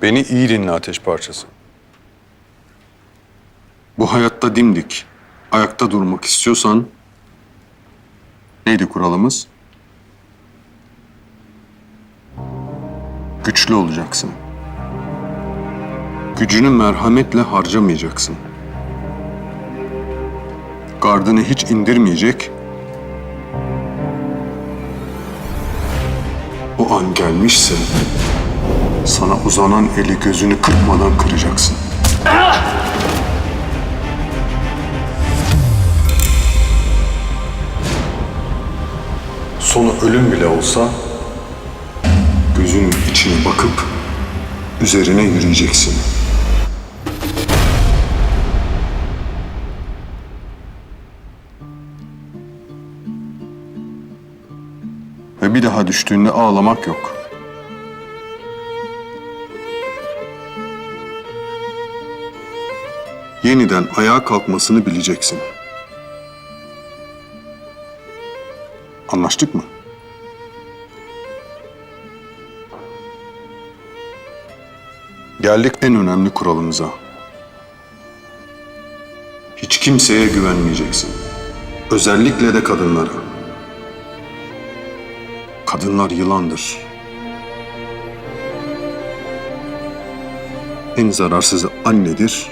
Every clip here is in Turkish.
Beni iyi dinle ateş parçası. Bu hayatta dimdik, ayakta durmak istiyorsan... Neydi kuralımız? Güçlü olacaksın. Gücünü merhametle harcamayacaksın. Gardını hiç indirmeyecek. O an gelmişse sana uzanan eli gözünü kırpmadan kıracaksın. Sonu ölüm bile olsa gözünün içine bakıp üzerine yürüyeceksin. Ve bir daha düştüğünde ağlamak yok. Yeniden ayağa kalkmasını bileceksin. Anlaştık mı? Geldik en önemli kuralımıza. Hiç kimseye güvenmeyeceksin. Özellikle de kadınlara. Kadınlar yılandır. En zararsızı annedir.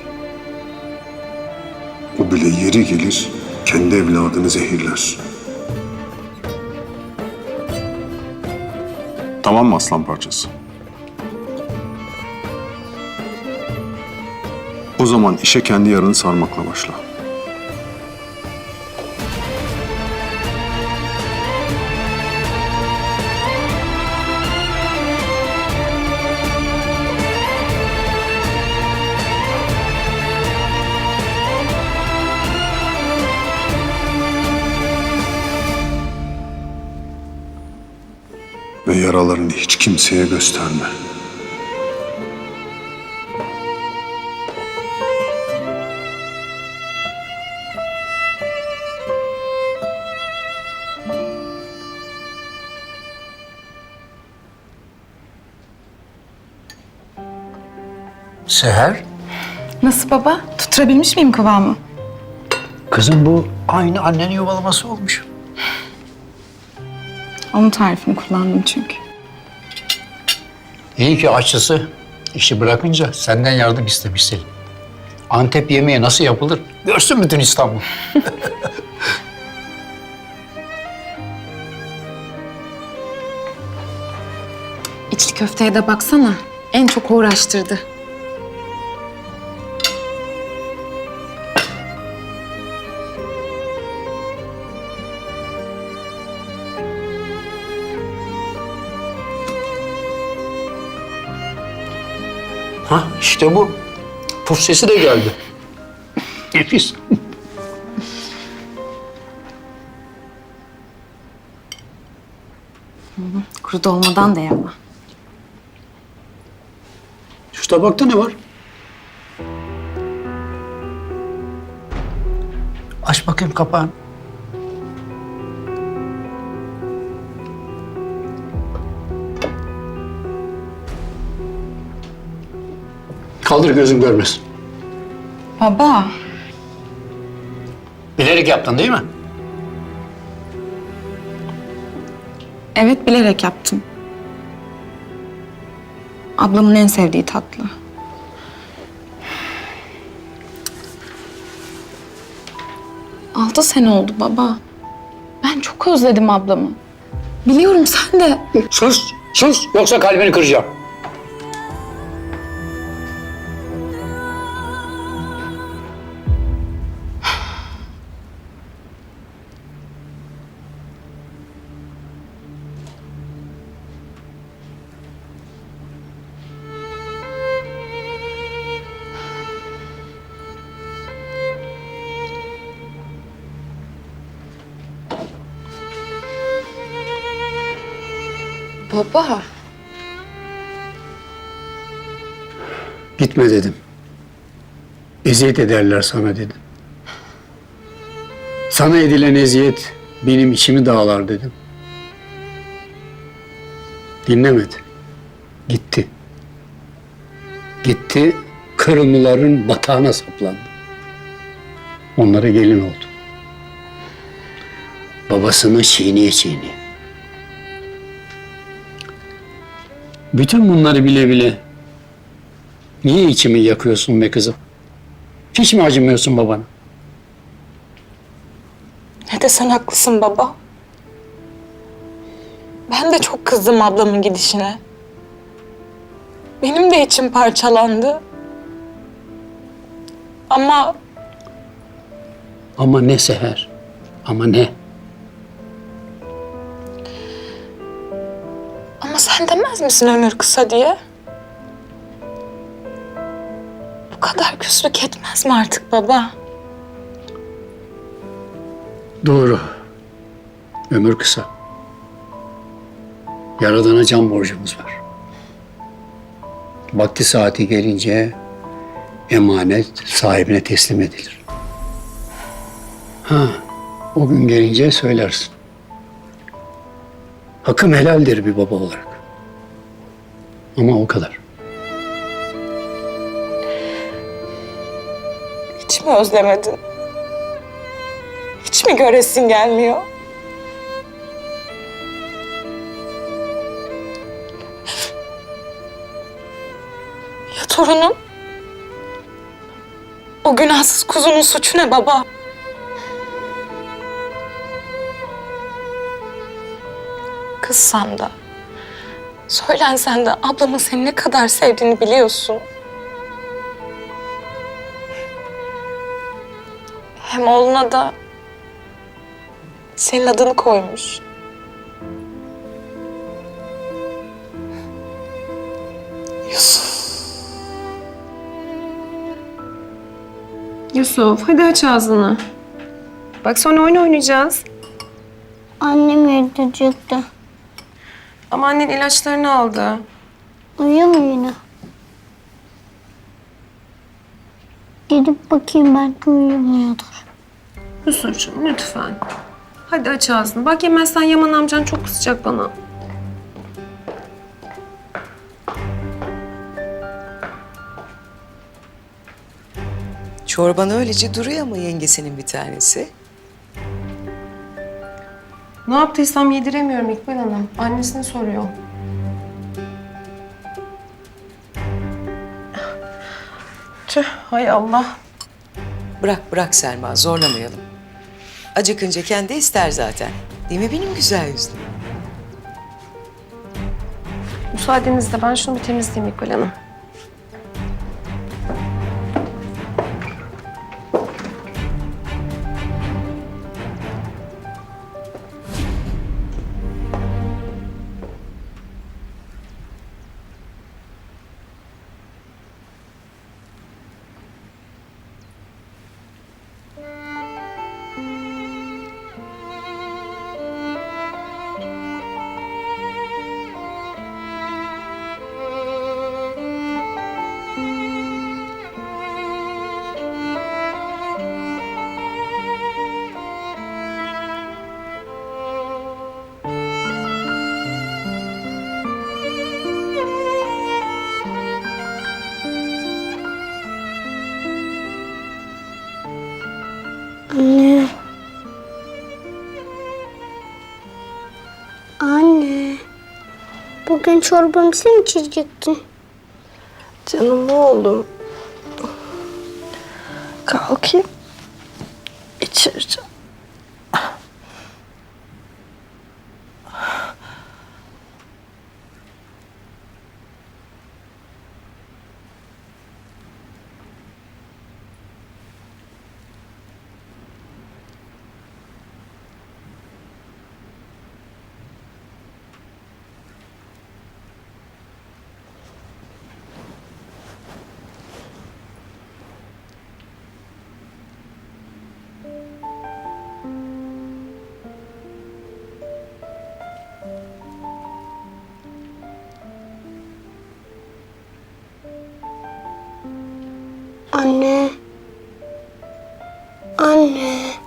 O bile yeri gelir kendi evladını zehirler. Tamam mı aslan parçası? O zaman işe kendi yarını sarmakla başla. Ve yaralarını hiç kimseye gösterme. Seher, Nasıl baba? Tutturabilmiş miyim kıvamı? kızım bu aynı annenin yuvalaması olmuş. Onun tarifini kullandım çünkü. İyi ki aşçısı işi bırakınca senden yardım istemiş Selin. Antep yemeği nasıl yapılır görsün bütün İstanbul. İçli köfteye de baksana. En çok uğraştırdı. Ha işte bu. Puf sesi de geldi. Nefis. Kuru dolmadan da yapma. Şu tabakta ne var? Aç bakayım kapağını. Kaldır gözüm görmesin. Baba. Bilerek yaptın değil mi? Evet, bilerek yaptım. Ablamın en sevdiği tatlı. Altı sene oldu baba. Ben çok özledim ablamı. Biliyorum sen de. Sus, sus. Yoksa kalbini kıracağım. Baba. Gitme dedim. Eziyet ederler sana dedim. Sana edilen eziyet benim içimi dağlar dedim. Dinlemedi. Gitti. Gitti Kırımlıların batağına saplandı. Onlara gelin oldu. Babasını çiğneye çiğneye. Bütün bunları bile bile niye içimi yakıyorsun be kızım? Hiç mi acımıyorsun babana? Ne desen haklısın baba. Ben de çok kızdım ablamın gidişine. Benim de içim parçalandı. Ama Ama ne Seher? Ama ne? sen demez misin ömür kısa diye? Bu kadar küslük etmez mi artık baba? Doğru. Ömür kısa. Yaradana can borcumuz var. Vakti saati gelince emanet sahibine teslim edilir. Ha, o gün gelince söylersin. Hakkım helaldir bir baba olarak. Ama o kadar. Hiç mi özlemedin? Hiç mi göresin gelmiyor? Ya torunun? O günahsız kuzunun suçu ne baba? Kızsan da, söylensen de ablamın seni ne kadar sevdiğini biliyorsun. Hem oğluna da senin adını koymuş. Yusuf, hadi aç ağzını. Bak sonra oyun oynayacağız. Annem yedirecekti. Ama annen ilaçlarını aldı. Uyuyor mu yine? Gidip bakayım, belki uyumuyordur. Yusuf'cum lütfen. Hadi aç ağzını. Bak yemezsen Yaman amcan çok kızacak bana. Çorban öylece duruyor ama yengesinin bir tanesi. Ne yaptıysam yediremiyorum İkbal Hanım. Annesini soruyor. Tüh, hay Allah. Bırak Selma, zorlamayalım. Acıkınca kendi ister zaten. Değil mi benim güzel yüzlüm? Müsaadenizle ben şunu bir temizleyeyim İkbal Hanım. Anne. Anne. Bugün çorbamı sen içecektin. Canım oğlum. Kalkayım. İçireceğim. Anne. Anne.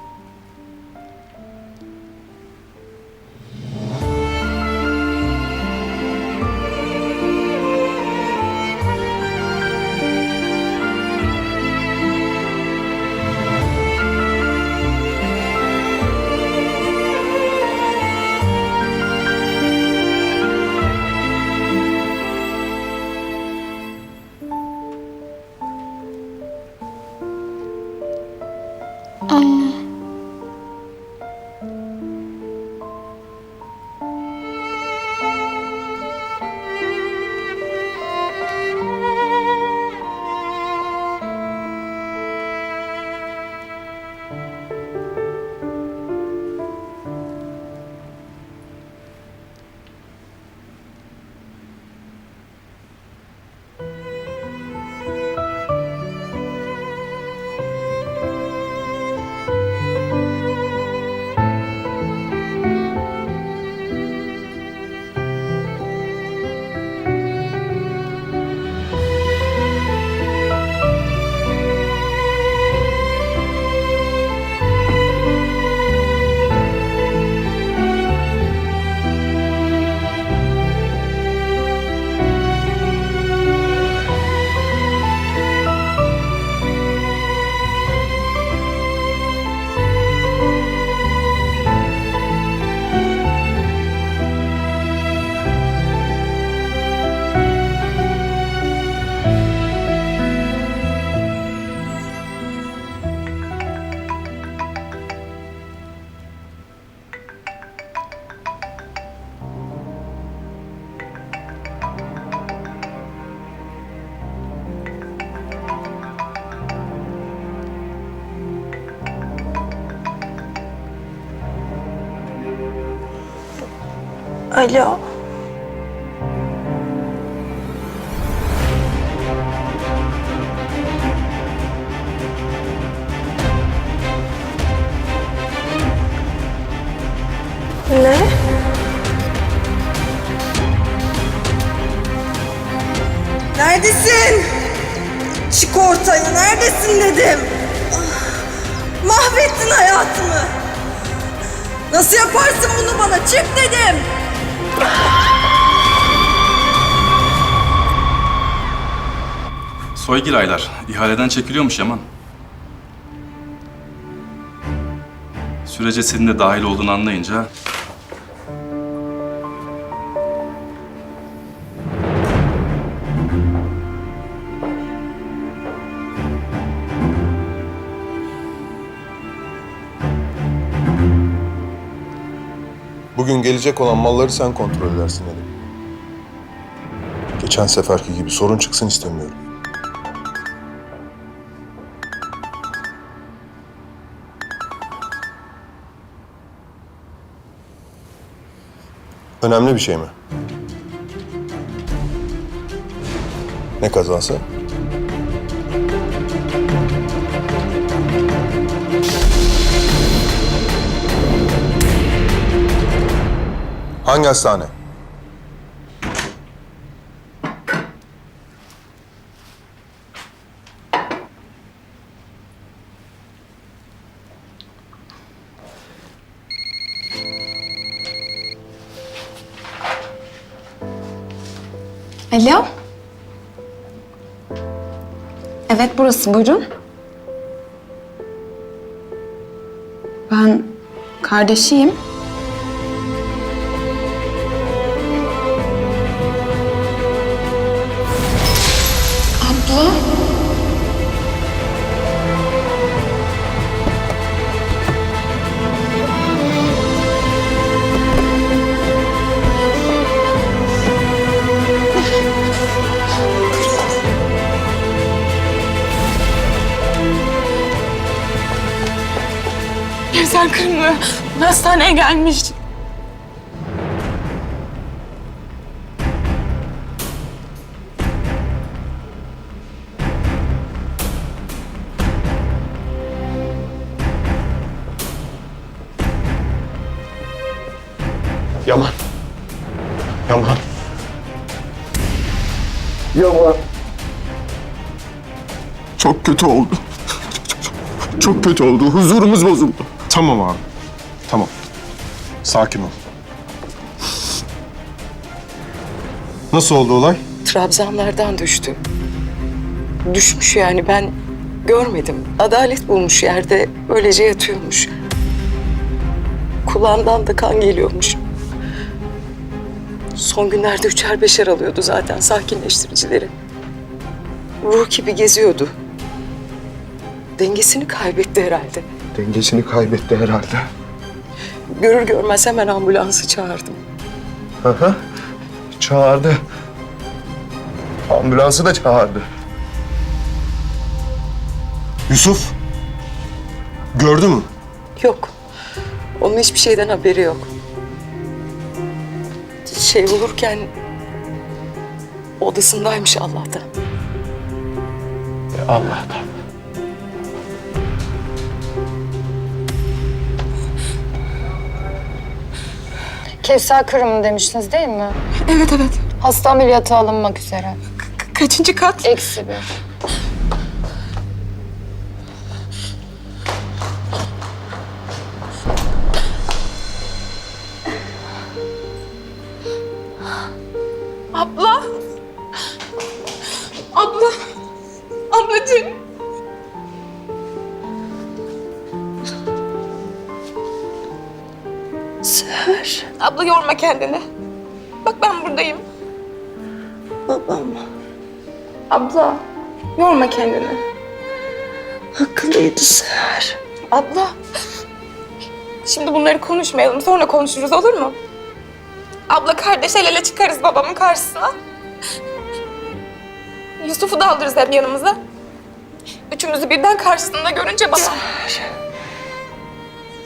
Alo. Ne? Neredesin? Çık ortaya, neredesin dedim. Ah, mahvettin hayatımı. Nasıl yaparsın bunu bana? Çık dedim. Soygiraylar ihaleden çekiliyormuş Yaman. Sürece senin de dahil olduğunu anlayınca Bugün gelecek olan malları sen kontrol edersin dedim. Geçen seferki gibi sorun çıksın istemiyorum. Önemli bir şey mi? Ne kazası? Hangi hastane? Alo. Evet, burası. Buyurun. Ben kardeşiyim. Abla. Kevser Kırımlı hastaneye gelmiş. Yaman. Yaman. Yaman. Çok kötü oldu. Çok kötü oldu. Huzurumuz bozuldu. Tamam abi. Tamam. Sakin ol. Nasıl oldu olay? Trabzanlardan düştü. Düşmüş yani, ben görmedim. Adalet bulmuş yerde, öylece yatıyormuş. Kulağından da kan geliyormuş. Son günlerde 3'er 5'er alıyordu zaten sakinleştiricileri. Ruh gibi geziyordu. Dengesini kaybetti herhalde. Dengesini kaybetti herhalde. Görür görmez hemen ambulansı çağırdım. Hı hı. Çağırdı. Ambulansı da çağırdı. Yusuf. Gördü mü? Yok. Onun hiçbir şeyden haberi yok. Şey olurken odasındaymış Allah'tan. Allah'tan. Kevser Kırımı demiştiniz değil mi? Evet evet. Hasta ameliyata alınmak üzere. Kaçıncı kat? -1. Abla. Abla. Ablacığım. Seher. Abla yorma kendini. Bak ben buradayım. Babam Abla. Yorma kendini. haklıydı Seher. Abla. Şimdi bunları konuşmayalım. Sonra konuşuruz, olur mu? Abla, kardeş el ele çıkarız babamın karşısına. Yusuf'u da alırız hep yanımıza. Üçümüzü birden karşısında görünce baba...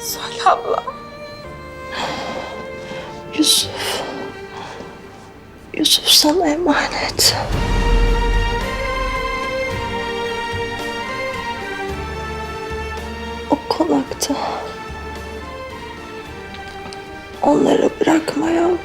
Söyle abla. Yusuf. Yusuf sana emanet. O konakta. Onları bırakma yavrum.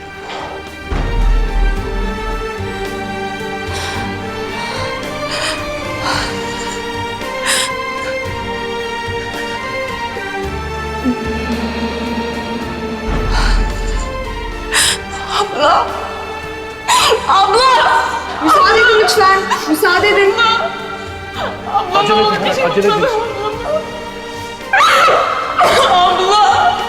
Abla! Abla! Müsaade edin lütfen. Müsaade edin. Acele edin. Abla!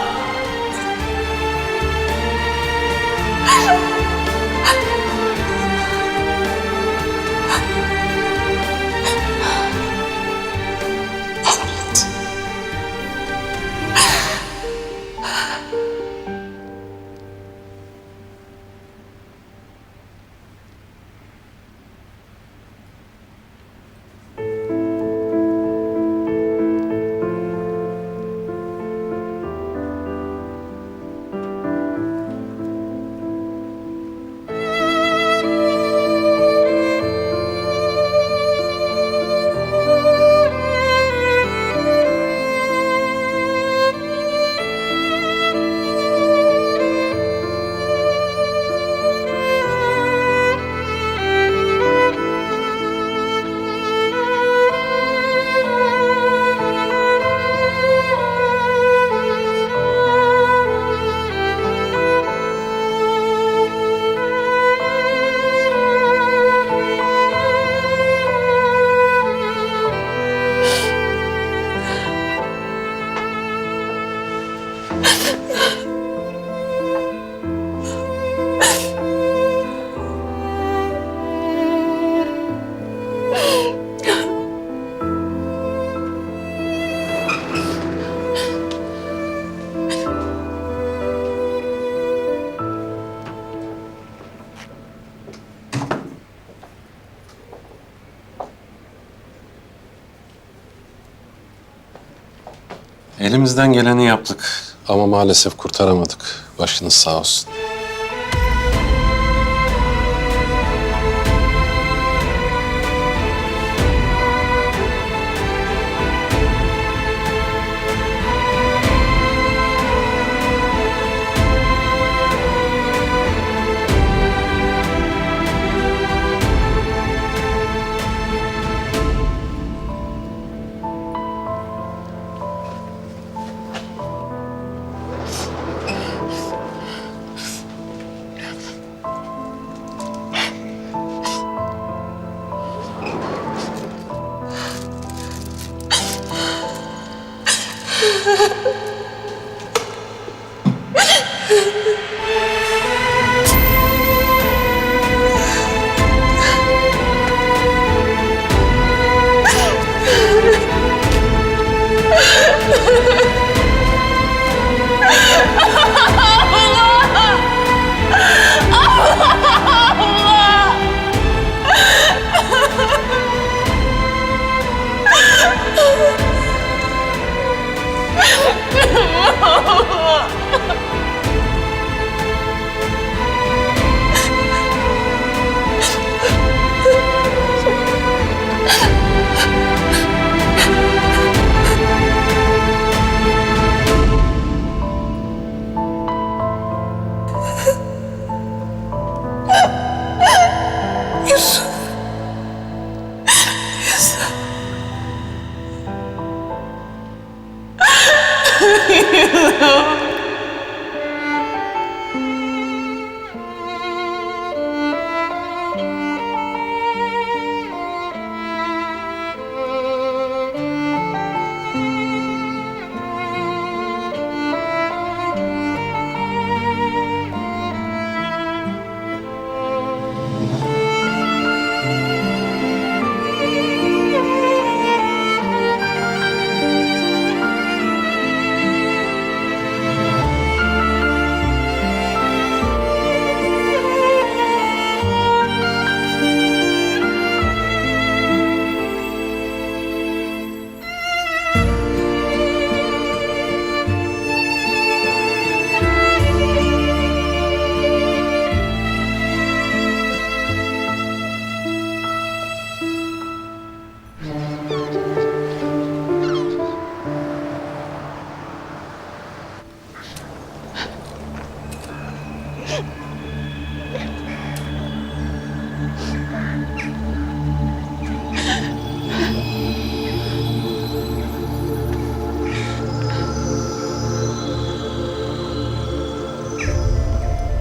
Elimizden geleni yaptık ama maalesef kurtaramadık. Başınız sağ olsun.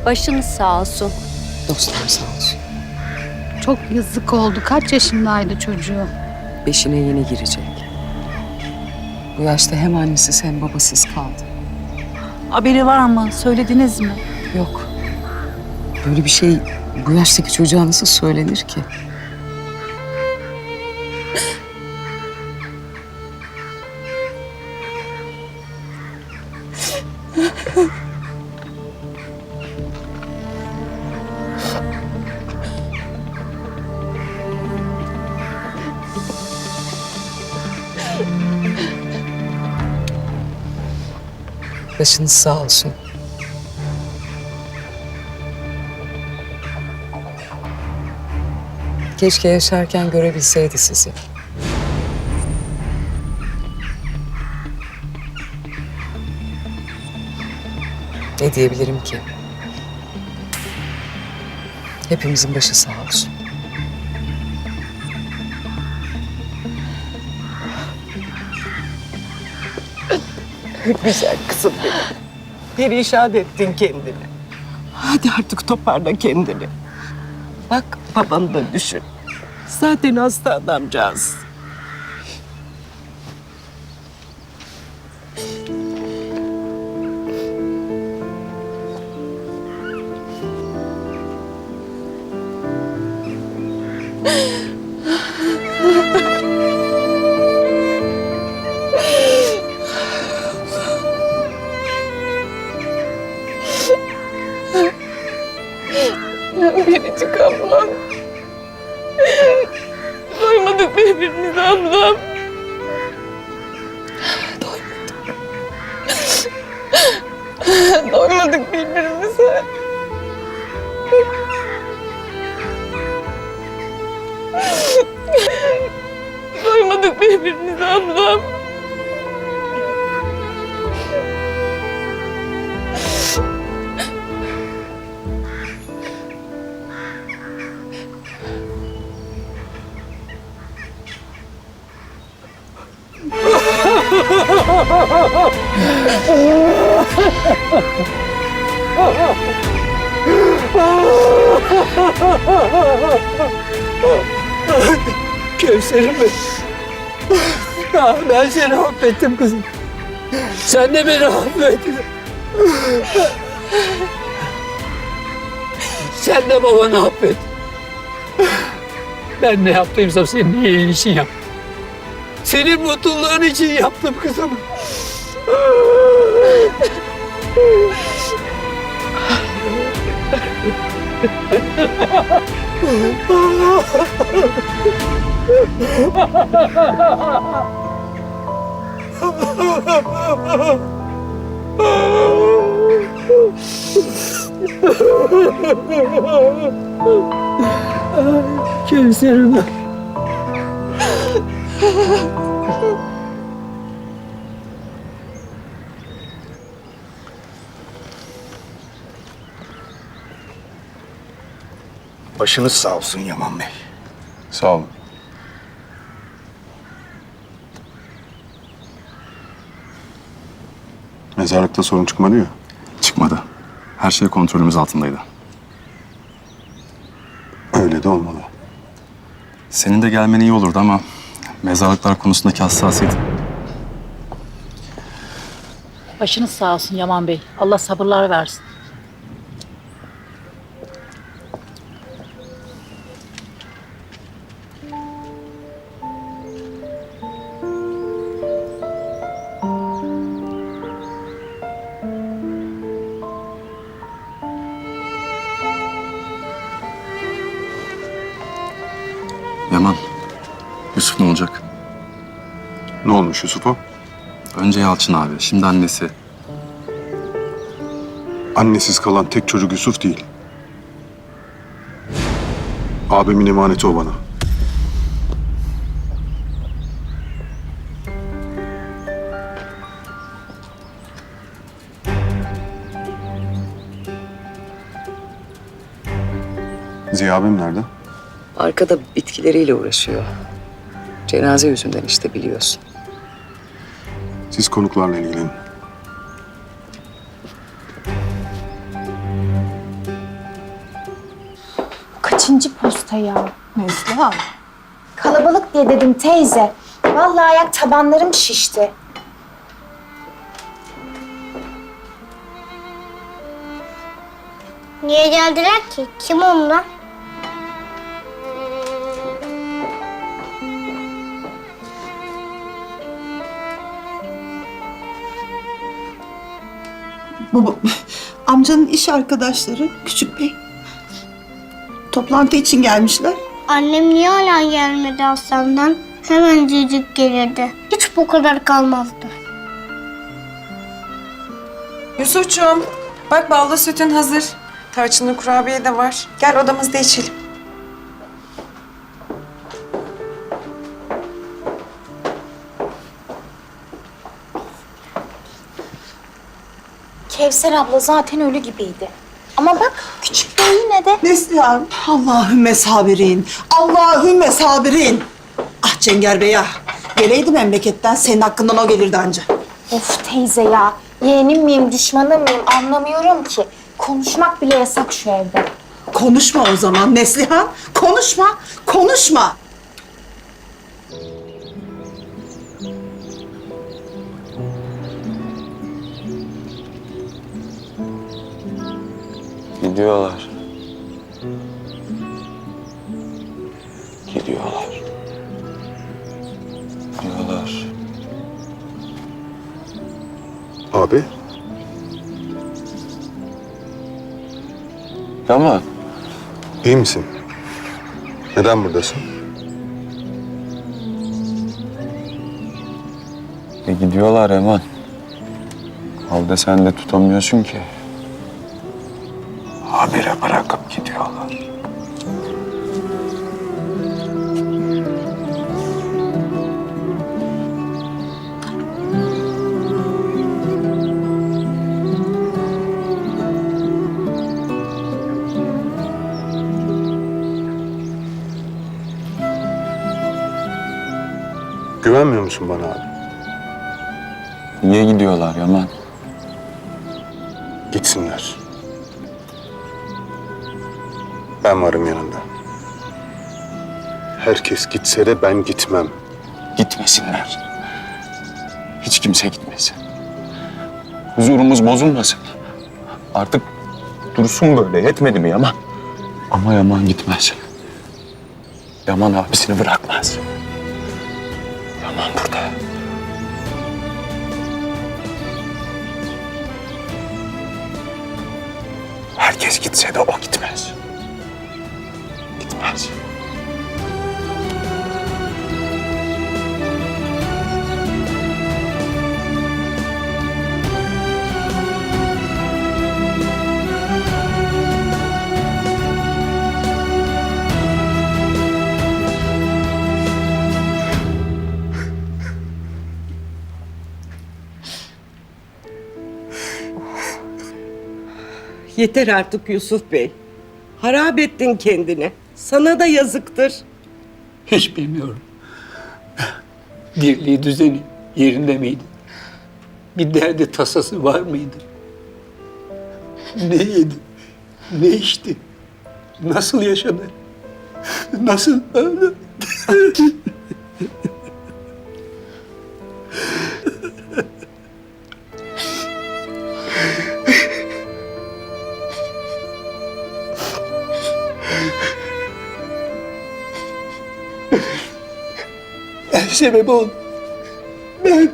Başınız sağ olsun. Dostlar sağ olsun. Çok yazık oldu. Kaç yaşındaydı çocuğu? 5'ine yeni girecek. Bu yaşta hem annesiz hem babasız kaldı. Haberi var mı? Söylediniz mi? Yok. Böyle bir şey bu yaştaki çocuğa nasıl söylenir ki? Başınız sağ olsun. Keşke yaşarken görebilseydi sizi. Ne diyebilirim ki? Hepimizin başı sağ olsun. Güzel kızım benim. Perişan ettin kendini. Hadi artık toparla kendini. Bak babanı da düşün. Zaten hasta adamcağız. Biricik ablam. Doymadık birbirimize ablam. Doymadık birbirimize. Doymadık birbirimize ablam. Kevser'im benim. Ben seni affettim kızım. Sen de beni affettin. Sen de babanı affet. Ben ne yaptıysam senin iyiliğin için yaptım. Senin mutluluğun için yaptım kızım. Kevser'im. Başınız sağ olsun Yaman Bey. Sağ olun. Mezarlıkta sorun çıkmadı ya. Çıkmadı. Her şey kontrolümüz altındaydı. Öyle de olmalı. Senin de gelmen iyi olurdu ama mezarlıklar konusundaki hassasiyet. Başınız sağ olsun Yaman Bey. Allah sabırlar versin. Yaman, Yusuf ne olacak? Ne olmuş Yusuf'a? Önce Yalçın abi, şimdi annesi. Annesiz kalan tek çocuk Yusuf değil. Abimin emaneti o bana. Ziya abim nerede? Arkada bitkileriyle uğraşıyor. Cenaze yüzünden işte biliyorsun. Siz konuklarla ilgilenin. kaçıncı posta ya? Neslihan. Kalabalık diye dedim teyze. Vallahi ayak tabanlarım şişti. Niye geldiler ki? Kim onlar? Bu amcanın iş arkadaşları Küçük Bey. Toplantı için gelmişler. Annem niye hala gelmedi hastaneden? Hemencecik gelirdi. Hiç bu kadar kalmazdı. Yusuf'cuğum bak ballı sütün hazır. Tarçınlı kurabiye de var. Gel odamızda içelim. Kevser abla zaten ölü gibiydi. Ama bak küçük bey yine de. Neslihan. Allahümme sabirin. Allahümme sabirin. Ah Cengar Bey ah. Geleydi memleketten senin hakkından o gelirdi anca. Of teyze ya. Yeğenim miyim, düşmanım mıyım anlamıyorum ki. Konuşmak bile yasak şu evde. Konuşma o zaman Neslihan. Konuşma. Konuşma. Gidiyorlar. Gidiyorlar. Gidiyorlar. Abi, Yaman. iyi misin? Neden buradasın? Gidiyorlar Yaman. Halde sen de tutamıyorsun ki. Habire bırakıp gidiyorlar. Güvenmiyor musun bana abi? Niye gidiyorlar Yaman? Gitsinler. Ben varım yanında. Herkes gitse de ben gitmem. Gitmesinler. Hiç kimse gitmesin. Huzurumuz bozulmasın. Artık dursun böyle. Yetmedi mi Yaman? Ama Yaman gitmez. Yaman abisini bırakmaz. Yaman burada. Herkes gitse de o gitmez. Gitmez. Yeter artık Yusuf Bey. Harap ettin kendini. Sana da yazıktır. Hiç bilmiyorum. Dirliği düzeni yerinde miydi? Bir derdi tasası var mıydı? Ne yedi? Ne içti? Nasıl yaşadı? Nasıl öldü? Ben sebep oldum. Ben.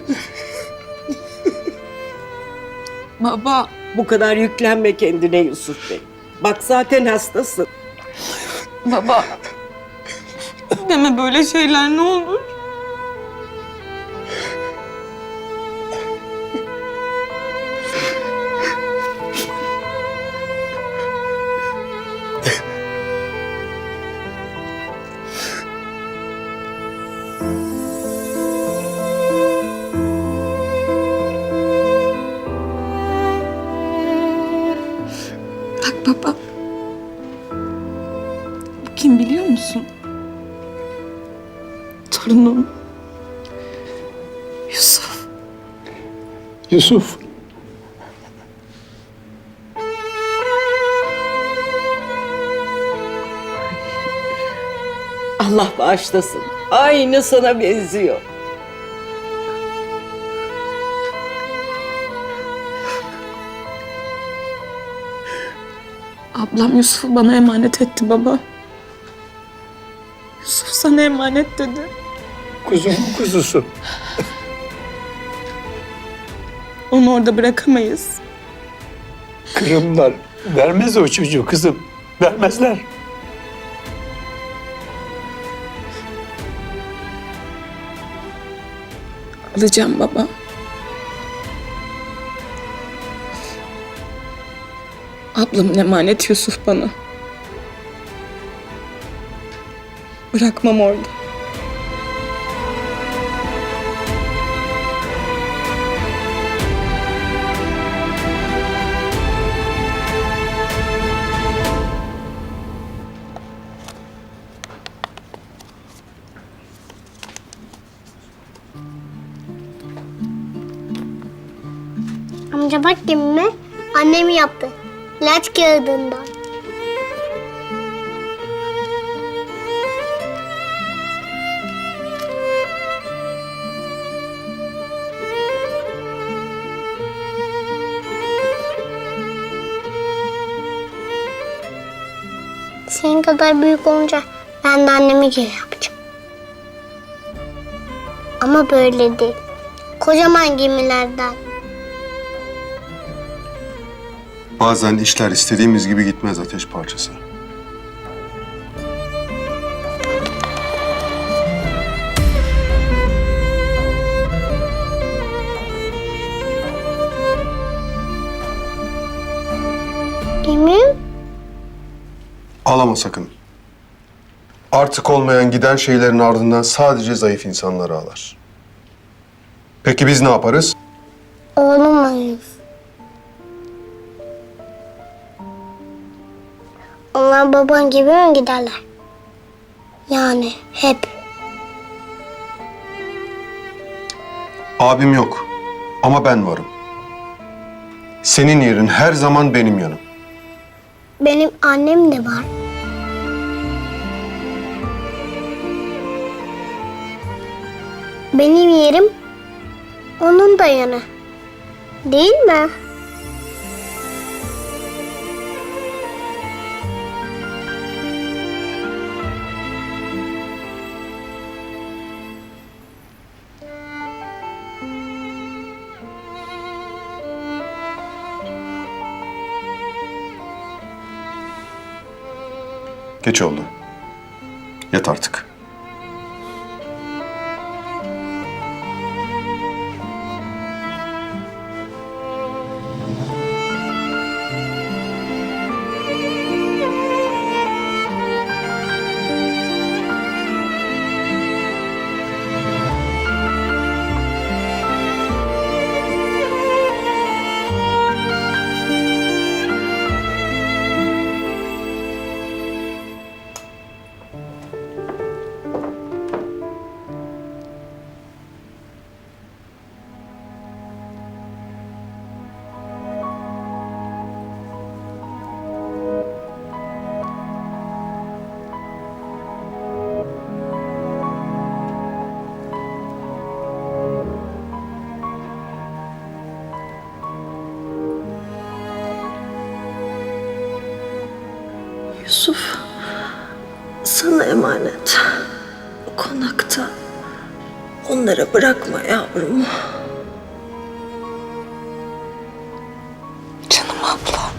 Baba. Bu kadar yüklenme kendine Yusuf Bey. Bak zaten hastasın. Baba. Deme böyle şeyler ne olur. Bak baba. Bu kim biliyor musun? Torunum. Yusuf. Yusuf. Allah bağışlasın. Aynı sana benziyor. Ablam Yusuf'u bana emanet etti baba. Yusuf sana emanet dedi. Kuzumun kuzusu. Onu orada bırakamayız. Kırımlar vermez o çocuğu kızım. Vermezler. Alacağım baba. Ablamın emaneti Yusuf bana. Bırakmam orada. Amca bak mi? Annem yaptı. İlaç kağıdından. Senin kadar büyük olunca ben de annemi gibi yapacağım. Ama böyle değil. Kocaman gemilerden. Bazen işler istediğimiz gibi gitmez ateş parçası. Emin? Ağlama sakın. Artık olmayan giden şeylerin ardından sadece zayıf insanlar ağlar. Peki biz ne yaparız? Ağlamayız. Onlar baban gibi mi giderler? Yani hep. Abim yok ama ben varım. Senin yerin her zaman benim yanım. Benim annem de var. Benim yerim onun da yanı. Değil mi? Geç oldu. Yat artık. Yusuf, sana emanet. Konakta. Onlara bırakma yavrum. Canım abla.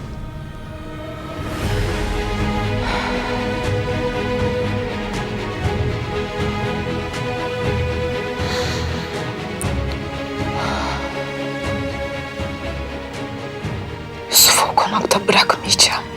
Yusuf'u o konakta bırakmayacağım.